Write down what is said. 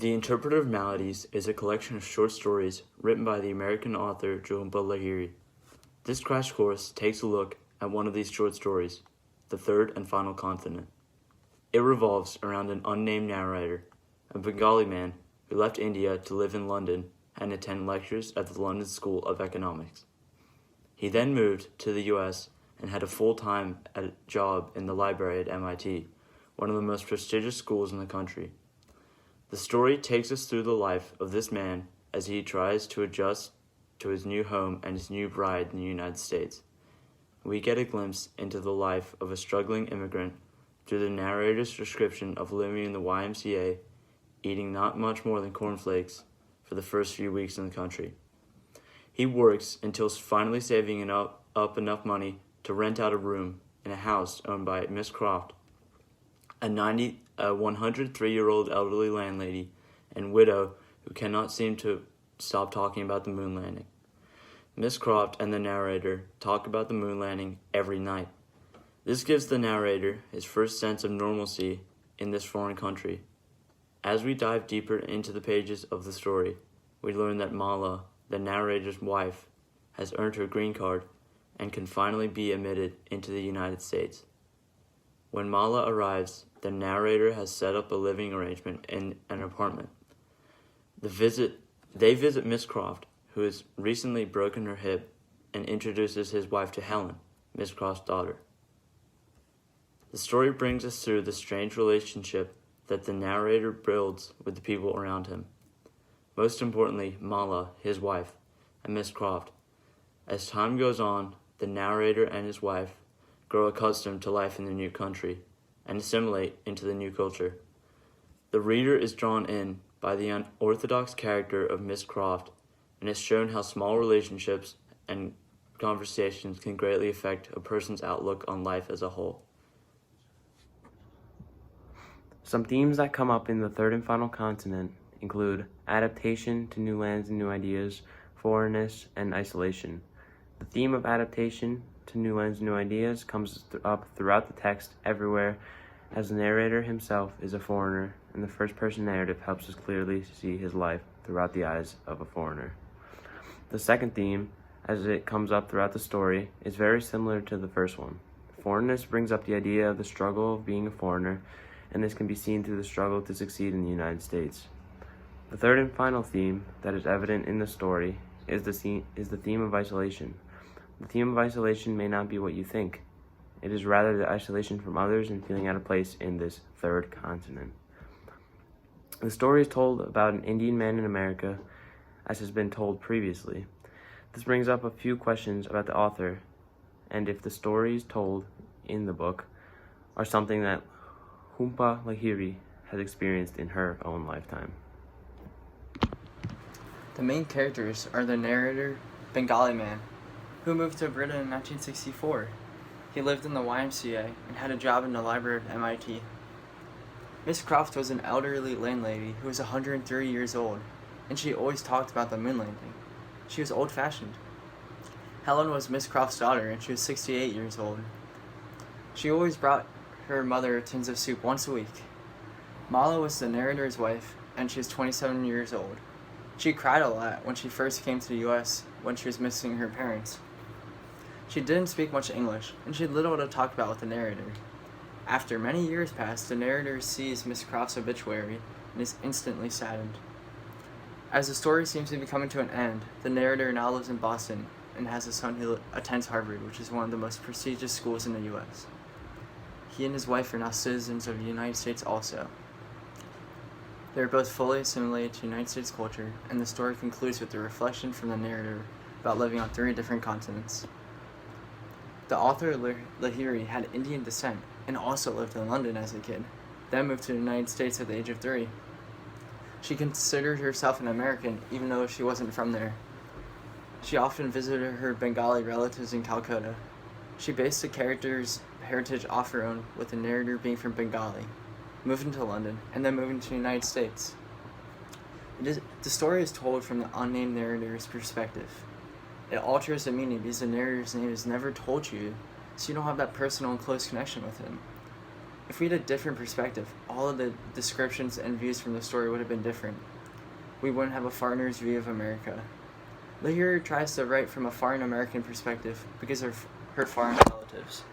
The Interpreter of Maladies is a collection of short stories written by the American author Jhumpa Lahiri. This crash course takes a look at one of these short stories, The Third and Final Continent. It revolves around an unnamed narrator, a Bengali man who left India to live in London and attend lectures at the London School of Economics. He then moved to the US and had a full-time job in the library at MIT, one of the most prestigious schools in the country. The story takes us through the life of this man as he tries to adjust to his new home and his new bride in the United States. We get a glimpse into the life of a struggling immigrant through the narrator's description of living in the YMCA, eating not much more than cornflakes for the first few weeks in the country. He works until finally saving up enough money to rent out a room in a house owned by Miss Croft, a 103-year-old elderly landlady and widow who cannot seem to stop talking about the moon landing. Miss Croft and the narrator talk about the moon landing every night. This gives the narrator his first sense of normalcy in this foreign country. As we dive deeper into the pages of the story, we learn that Mala, the narrator's wife, has earned her green card and can finally be admitted into the United States. When Mala arrives, the narrator has set up a living arrangement in an apartment. They visit Miss Croft, who has recently broken her hip, and introduces his wife to Helen, Miss Croft's daughter. The story brings us through the strange relationship that the narrator builds with the people around him. Most importantly, Mala, his wife, and Miss Croft. As time goes on, the narrator and his wife grow accustomed to life in the new country and assimilate into the new culture. The reader is drawn in by the unorthodox character of Miss Croft and is shown how small relationships and conversations can greatly affect a person's outlook on life as a whole. Some themes that come up in The Third and Final Continent include adaptation to new lands and new ideas, foreignness, and isolation. The theme of adaptation to new lands and new ideas comes up throughout the text everywhere, as the narrator himself is a foreigner, and the first-person narrative helps us clearly see his life throughout the eyes of a foreigner. The second theme, as it comes up throughout the story, is very similar to the first one. Foreignness brings up the idea of the struggle of being a foreigner, and this can be seen through the struggle to succeed in the United States. The third and final theme that is evident in the story is the theme of isolation. The theme of isolation may not be what you think. It is rather the isolation from others and feeling out of place in this third continent. The story is told about an Indian man in America, as has been told previously. This brings up a few questions about the author, and if the stories told in the book are something that Jhumpa Lahiri has experienced in her own lifetime. The main characters are the narrator, Bengali man, who moved to Britain in 1964. He lived in the YMCA and had a job in the library at MIT. Miss Croft was an elderly landlady who was 103 years old, and she always talked about the moon landing. She was old-fashioned. Helen was Miss Croft's daughter, and she was 68 years old. She always brought her mother tins of soup once a week. Mala was the narrator's wife, and she was 27 years old. She cried a lot when she first came to the US when she was missing her parents. She didn't speak much English, and she had little to talk about with the narrator. After many years pass, the narrator sees Miss Croft's obituary and is instantly saddened. As the story seems to be coming to an end, the narrator now lives in Boston and has a son who attends Harvard, which is one of the most prestigious schools in the US. He and his wife are now citizens of the United States also. They are both fully assimilated to United States culture, and the story concludes with a reflection from the narrator about living on 3 different continents. The author, Lahiri, had Indian descent and also lived in London as a kid, then moved to the United States at the age of 3. She considered herself an American even though she wasn't from there. She often visited her Bengali relatives in Calcutta. She based the character's heritage off her own, with the narrator being from Bengali, moving to London, and then moving to the United States. The story is told from the unnamed narrator's perspective. It alters the meaning because the narrator's name is never told you, so you don't have that personal and close connection with him. If we had a different perspective, all of the descriptions and views from the story would have been different. We wouldn't have a foreigner's view of America. Lahiri tries to write from a foreign American perspective because of her foreign relatives.